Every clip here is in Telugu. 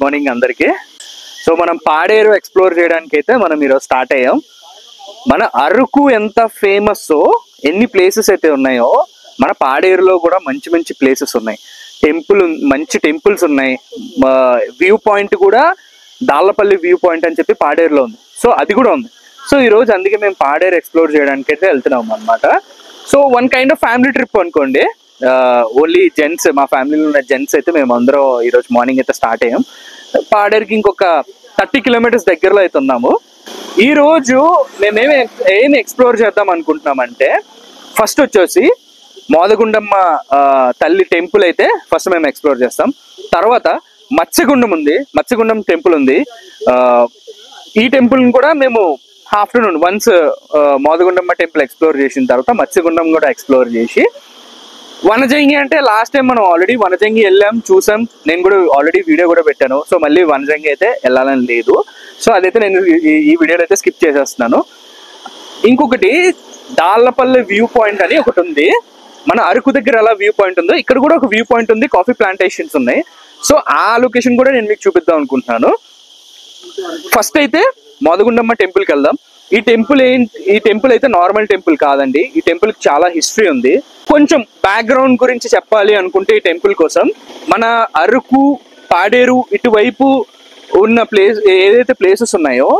గుడ్ మార్నింగ్ అందరికి. సో మనం పాడేరు ఎక్స్ప్లోర్ చేయడానికి అయితే మనం ఈరోజు స్టార్ట్ అయ్యాం. మన అరకు ఎంత ఫేమస్, ఎన్ని ప్లేసెస్ అయితే ఉన్నాయో మన పాడేరులో కూడా మంచి మంచి ప్లేసెస్ ఉన్నాయి. మంచి టెంపుల్స్ ఉన్నాయి. వ్యూ పాయింట్ కూడా దాళ్ళపల్లి వ్యూ పాయింట్ అని చెప్పి పాడేరులో ఉంది. సో అది కూడా ఉంది. సో ఈ రోజు అందుకే మేము పాడేరు ఎక్స్ప్లోర్ చేయడానికి అయితే వెళ్తున్నాం అనమాట. So one kind of family trip అనుకోండి. ఓన్లీ జెంట్స్, మా ఫ్యామిలీలో ఉన్న జెంట్స్ అయితే మేము అందరం ఈరోజు మార్నింగ్ అయితే స్టార్ట్ అయ్యాం. పాడేరుకి ఇంకొక 30 కిలోమీటర్స్ దగ్గరలో అయితే ఉన్నాము. ఈ రోజు ఏమి ఎక్స్ప్లోర్ చేద్దాం అనుకుంటున్నామంటే, ఫస్ట్ వచ్చేసి మోదగుండమ్మ తల్లి టెంపుల్ అయితే ఫస్ట్ మేము ఎక్స్ప్లోర్ చేస్తాం. తర్వాత మత్స్యగుండం ఉంది, మత్స్యగుండం టెంపుల్ ఉంది. ఈ టెంపుల్ కూడా మేము ఆఫ్టర్నూన్ వన్స్ మోదగుండమ్మ టెంపుల్ ఎక్స్ప్లోర్ చేసిన తర్వాత మత్స్యగుండం కూడా ఎక్స్ప్లోర్ చేసి, వనజంగి అంటే లాస్ట్ టైం మనం ఆల్రెడీ వనజంగి వెళ్ళాం, చూసాం. నేను కూడా ఆల్రెడీ వీడియో కూడా పెట్టాను. సో మళ్ళీ వనజంగి అయితే వెళ్ళాలని లేదు. సో అదైతే నేను ఈ వీడియోలో అయితే స్కిప్ చేసేస్తున్నాను. ఇంకొకటి దాళ్ళపల్లి వ్యూ పాయింట్ అని ఒకటి ఉంది. మన అరకు దగ్గర ఎలా వ్యూ పాయింట్ ఉందో ఇక్కడ కూడా ఒక వ్యూ పాయింట్ ఉంది. కాఫీ ప్లాంటేషన్స్ ఉన్నాయి. సో ఆ లొకేషన్ కూడా నేను మీకు చూపిద్దాం అనుకుంటున్నాను. ఫస్ట్ అయితే మోదగుండమ్మ టెంపుల్కి వెళ్దాం. ఈ టెంపుల్ అయితే నార్మల్ టెంపుల్ కాదండి. ఈ టెంపుల్ కి చాలా హిస్టరీ ఉంది. కొంచెం బ్యాక్గ్రౌండ్ గురించి చెప్పాలి అనుకుంటే, ఈ టెంపుల్ కోసం మన అరకు, పాడేరు ఇటువైపు ఉన్న ఏదైతే ప్లేసెస్ ఉన్నాయో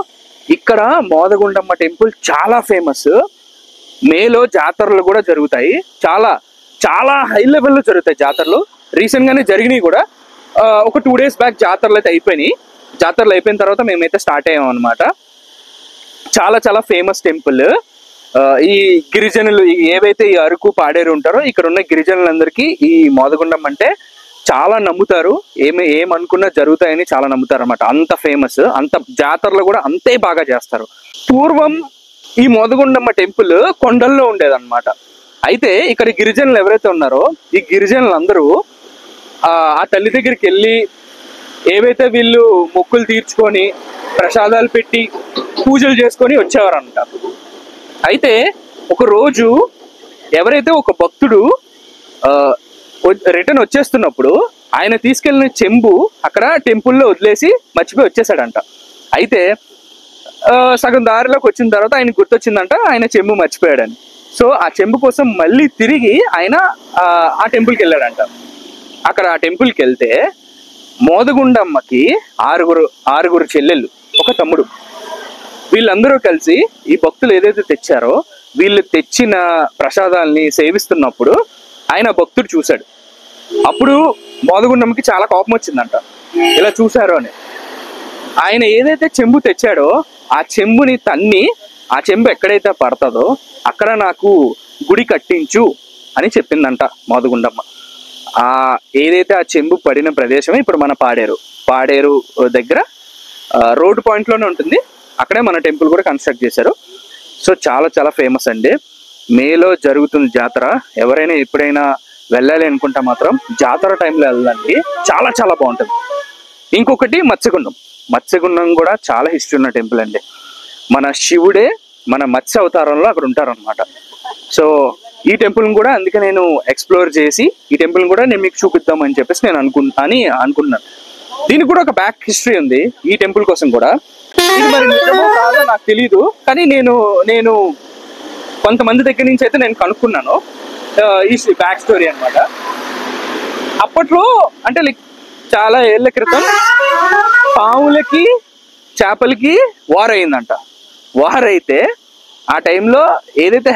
ఇక్కడ మోదగుండమ్మ టెంపుల్ చాలా ఫేమస్. మేలో జాతరలు కూడా జరుగుతాయి. చాలా చాలా హై లెవెల్లో జరుగుతాయి జాతరలు. రీసెంట్ గానే జరిగినాయి కూడా. ఒక 2 days బ్యాక్ జాతరలు అయితే అయిపోయినాయి. జాతరలు అయిపోయిన తర్వాత మేమైతే స్టార్ట్ అయ్యాం అనమాట. చాలా చాలా ఫేమస్ టెంపుల్. ఈ గిరిజనులు ఏవైతే ఈ అరకు, పాడేరు ఉంటారో ఇక్కడ ఉన్న గిరిజనులందరికీ ఈ మోదగుండం అంటే చాలా నమ్ముతారు. ఏమనుకున్నా జరుగుతాయని చాలా నమ్ముతారు అనమాట. అంత ఫేమస్. అంత జాతరలు కూడా అంతే బాగా చేస్తారు. పూర్వం ఈ మోదగుండమ్మ టెంపుల్ కొండల్లో ఉండేదన్నమాట. అయితే ఇక్కడ గిరిజనులు ఎవరైతే ఉన్నారో ఈ గిరిజనులందరూ ఆ తల్లి దగ్గరికి వెళ్ళి ఏవైతే వీళ్ళు మొక్కులు తీర్చుకొని ప్రసాదాలు పెట్టి పూజలు చేసుకొని వచ్చేవారంట. అయితే ఒక రోజు ఎవరైతే ఒక భక్తుడు రిటర్న్ వచ్చేస్తున్నప్పుడు ఆయన తీసుకెళ్లిన చెంబు అక్కడ టెంపుల్లో వదిలేసి మర్చిపోయి వచ్చేసాడంట. అయితే సగం దారిలోకి వచ్చిన తర్వాత ఆయన గుర్తొచ్చిందంట ఆయన చెంబు మర్చిపోయాడని. సో ఆ చెంబు కోసం మళ్ళీ తిరిగి ఆయన ఆ టెంపుల్కి వెళ్ళాడంట. అక్కడ ఆ టెంపుల్కి వెళ్తే మోదగుండమ్మకి ఆరుగురు చెల్లెళ్ళు, ఒక తమ్ముడు, వీళ్ళందరూ కలిసి ఈ భక్తులు ఏదైతే తెచ్చారో వీళ్ళు తెచ్చిన ప్రసాదాల్ని సేవిస్తున్నప్పుడు ఆయన భక్తుడు చూశాడు. అప్పుడు మోదగుండమ్మకి చాలా కోపం వచ్చిందంట, ఇలా చూశారు అని. ఆయన ఏదైతే చెంబు తెచ్చాడో ఆ చెంబుని తన్ని, ఆ చెంబు ఎక్కడైతే పడుతుందో అక్కడ నాకు గుడి కట్టించు అని చెప్పిందంట మోదగుండమ్మ. ఏదైతే ఆ చెంబు పడిన ప్రదేశమే ఇప్పుడు మన పాడేరు దగ్గర రోడ్ పాయింట్ లోనే ఉంటుంది. అక్కడే మన టెంపుల్ కూడా కన్స్ట్రక్ట్ చేశారు. సో చాలా చాలా ఫేమస్ అండి. మేలో జరుగుతుంది జాతర. ఎవరైనా ఎప్పుడైనా వెళ్ళాలి అనుకుంటే మాత్రం జాతర టైంలో వెళ్ళండి, చాలా చాలా బాగుంటుంది. ఇంకొకటి మత్స్యగుండం కూడా చాలా హిస్టరీ ఉన్న టెంపుల్ అండి. మన శివుడే మన మత్స్య అవతారంలో అక్కడ ఉంటారనమాట. సో ఈ టెంపుల్ కూడా అందుకే నేను ఎక్స్ప్లోర్ చేసి ఈ టెంపుల్ కూడా నేను మీకు చూపిద్దాం అని చెప్పేసి నేను అనుకున్నాను. దీనికి కూడా ఒక బ్యాక్ హిస్టరీ ఉంది ఈ టెంపుల్ కోసం కూడా. ఇది మరి నిజమో కాదో నాకు తెలీదు, కానీ నేను కొంతమంది దగ్గర నుంచి అయితే నేను కనుక్కున్నాను ఈ బ్యాక్ స్టోరీ అనమాట. అప్పట్లో అంటే చాలా ఏళ్ల క్రితం పాములకి చేపలకి వార్ అయిందంట. వార్ అయితే ఆ టైంలో ఏదైతే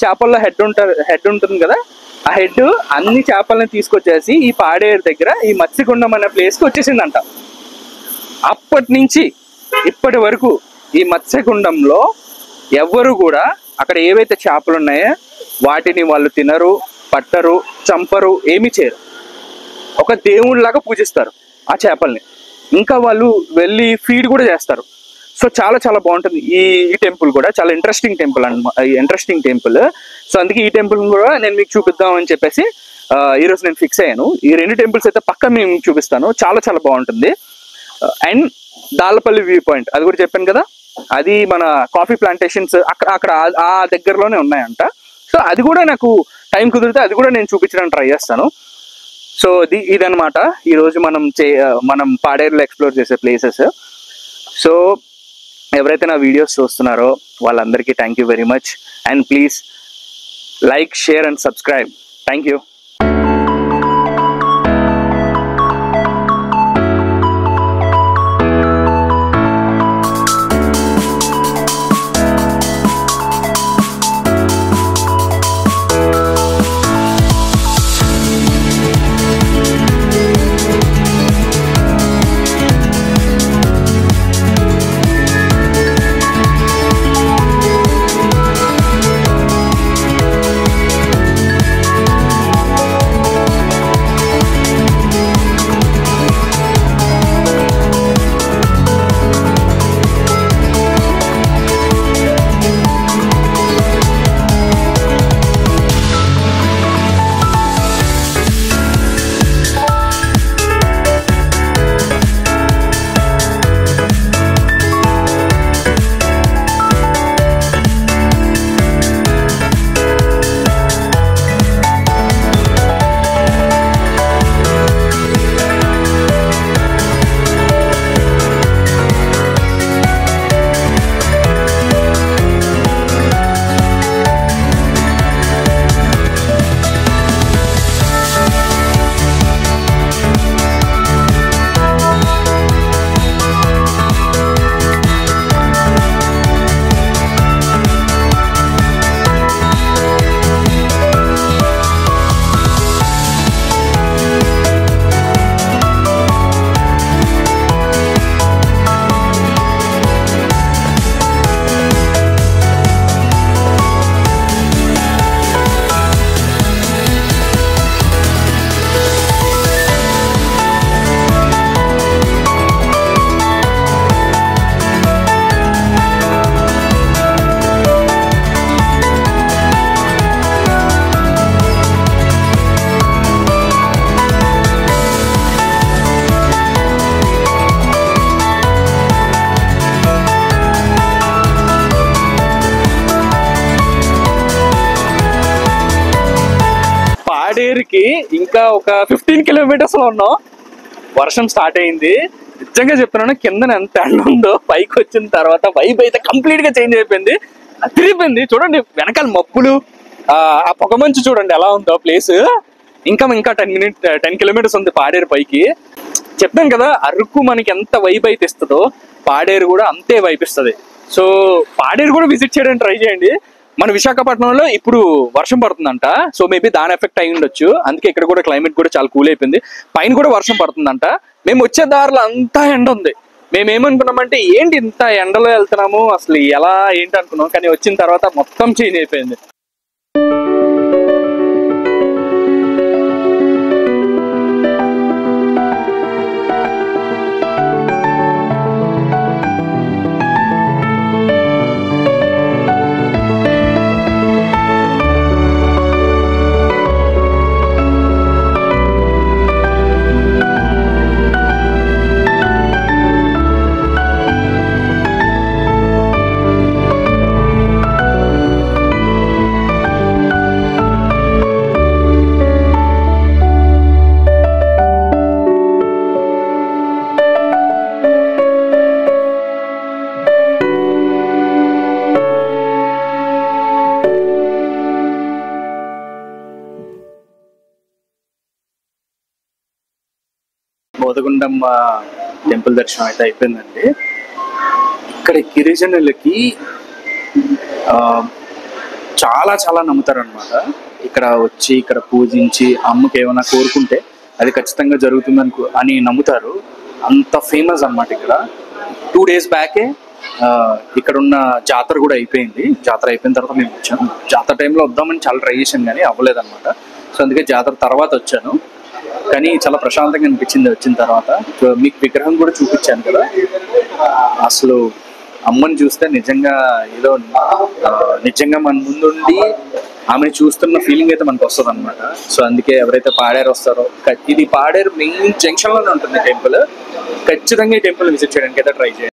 చేపల్లో హెడ్ ఉంటుంది కదా, ఆ హెడ్ అన్ని చేపలను తీసుకొచ్చేసి ఈ పాడేరు దగ్గర ఈ మత్స్యగుండం అనే ప్లేస్కి వచ్చేసిందంట. అప్పటి నుంచి ఇప్పటి వరకు ఈ మత్స్యగుండంలో ఎవ్వరు కూడా అక్కడ ఏవైతే చేపలు ఉన్నాయో వాటిని వాళ్ళు తినరు, పట్టరు, చంపరు, ఏమి చేయరు. ఒక దేవుళ్ళలాగా పూజిస్తారు ఆ చేపల్ని. ఇంకా వాళ్ళు వెళ్ళి ఫీడ్ కూడా చేస్తారు. సో చాలా చాలా బాగుంటుంది ఈ టెంపుల్ కూడా. చాలా ఇంట్రెస్టింగ్ టెంపుల్. సో అందుకే ఈ టెంపుల్ కూడా నేను మీకు చూపిద్దాం అని చెప్పేసి ఈరోజు నేను ఫిక్స్ అయ్యాను. ఈ 2 టెంపుల్స్ అయితే పక్క మేము చూపిస్తాను. చాలా చాలా బాగుంటుంది. అండ్ దాళ్ళపల్లి వ్యూ పాయింట్ అది కూడా చెప్పాను కదా, అది మన కాఫీ ప్లాంటేషన్స్ అక్కడ ఆ దగ్గరలోనే ఉన్నాయంట. సో అది కూడా నాకు టైం కుదిరితే అది కూడా నేను చూపించడానికి ట్రై చేస్తాను. సో ఇదనమాట ఈరోజు మనం పాడేరులో ఎక్స్ప్లోర్ చేసే ప్లేసెస్. సో ఎవరైతే నా వీడియోస్ చూస్తున్నారో వాళ్ళందరికీ thank you very much. And please like, share and subscribe. Thank you. పాడేరుకి ఇంకా ఒక 15 కిలోమీటర్స్ లో ఉన్నాం. వర్షం స్టార్ట్ అయింది. నిజంగా చెప్తున్నాను, కింద ఎంత ఎండ ఉందో పైకి వచ్చిన తర్వాత వైబ్ అయితే కంప్లీట్ గా చేంజ్ అయిపోయింది, తిరిగిపోయింది. చూడండి వెనకాల మబ్బులు, ఆ పొగ మంచు చూడండి ఎలా ఉందో ప్లేస్. ఇంకా 10 కిలోమీటర్స్ ఉంది పాడేరు పైకి. చెప్పాను కదా, అరకు మనకి ఎంత వైబ్ అయితే ఇస్తుందో పాడేరు కూడా అంతే వైబ్ ఇస్తుంది. సో పాడేరు కూడా విజిట్ చేయడానికి ట్రై చేయండి. మన విశాఖపట్నంలో ఇప్పుడు వర్షం పడుతుందంట, సో మేబీ దాని ఎఫెక్ట్ అయి ఉండొచ్చు. అందుకే ఇక్కడ కూడా క్లైమేట్ కూడా చాలా కూల్ అయిపోయింది. పైన కూడా వర్షం పడుతుందంట. మేము వచ్చే దారిలో అంతా ఎండ ఉంది. మేము ఏమనుకున్నామంటే ఏంటి ఇంత ఎండలో వెళ్తున్నాము, అసలు ఎలా ఏంటి అనుకున్నాం. కానీ వచ్చిన తర్వాత మొత్తం చేంజ్ అయిపోయింది. బోధగుండమ్మ టెంపుల్ దర్శనం అయితే అయిపోయిందండి. ఇక్కడ గిరిజనులకి చాలా చాలా నమ్ముతారు అనమాట. ఇక్కడ వచ్చి ఇక్కడ పూజించి అమ్మకి ఏమైనా కోరుకుంటే అది ఖచ్చితంగా జరుగుతుంది అని నమ్ముతారు. అంత ఫేమస్ అన్నమాట ఇక్కడ. 2 days బ్యాకే ఇక్కడ ఉన్న జాతర కూడా అయిపోయింది. జాతర అయిపోయిన తర్వాత మేము వచ్చాము. జాతర టైంలో వద్దామని చాలా ట్రై చేశాను కానీ అవ్వలేదన్నమాట. సో అందుకే జాతర తర్వాత వచ్చాను. కానీ చాలా ప్రశాంతంగా అనిపించింది వచ్చిన తర్వాత. మీకు విగ్రహం కూడా చూపించాను కదా, అసలు అమ్మని చూస్తే నిజంగా ఏదో నిజంగా మన ముందుండి ఆమె చూస్తున్న ఫీలింగ్ అయితే మనకు వస్తుంది అనమాట. సో అందుకే ఎవరైతే పాడేరు వస్తారో, ఇది పాడేరు మెయిన్ జంక్షన్ లోనే ఉంటుంది టెంపుల్, ఖచ్చితంగా ఈ టెంపుల్ విజిట్ చేయడానికి అయితే ట్రై చేయండి.